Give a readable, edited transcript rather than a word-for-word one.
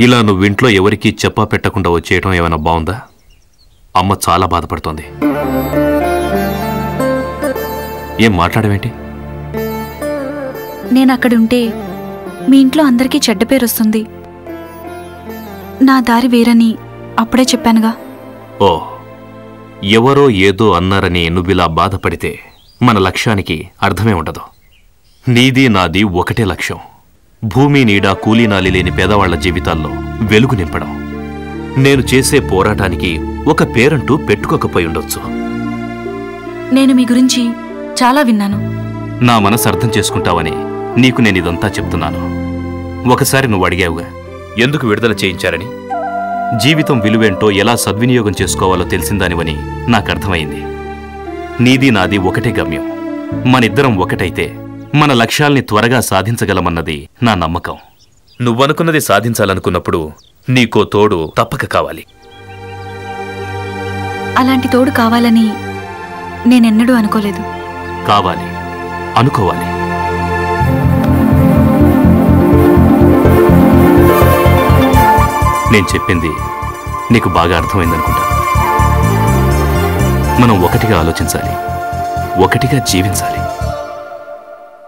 ఇలా నువ్వింట్లో ఎవరికీ చెప్పా పెట్టకుండా వచ్చేయటం ఏమైనా బాగుందా? అమ్మ చాలా బాధపడుతోంది. ఏం మాట్లాడవేంటి? నేనక్కడుంటే మీ ఇంట్లో అందరికీ చెడ్డ పేరు వస్తుంది. నా దారి వేరని అప్పుడే చెప్పానుగా. ఓ, ఎవరో ఏదో అన్నారని నువ్విలా బాధపడితే మన లక్ష్యానికి అర్థమే ఉండదు. నీది నాది ఒకటే లక్ష్యం. భూమి నీడ కూలీనాలి లేని పేదవాళ్ల జీవితాల్లో వెలుగు నింపడం. నేను చేసే పోరాటానికి ఒక పేరంటూ పెట్టుకోకపోయి ఉండొచ్చు. నేను మీ గురించి చాలా విన్నాను. నా మనసు అర్థం చేసుకుంటావని నీకు నేనిదంతా చెప్తున్నాను. ఒకసారి నువ్వు అడిగావుగా ఎందుకు విడుదల చేయించారని. జీవితం విలువేంటో ఎలా సద్వినియోగం చేసుకోవాలో తెలిసిందానివని నాకర్థమైంది. నీది నాది ఒకటే గమ్యం. మనిద్దరం ఒకటైతే మన లక్ష్యాల్ని త్వరగా సాధించగలమన్నది నా నమ్మకం. నువ్వనుకున్నది సాధించాలనుకున్నప్పుడు నీకో తోడు తప్పక కావాలి. అలాంటి తోడు కావాలని నేనెన్నడూ అనుకోలేదు. కావాలి, అనుకోవాలి. నేను చెప్పింది నీకు బాగా అర్థమైందనుకుంటా. మనం ఒకటిగా ఆలోచించాలి, ఒకటిగా జీవించాలి.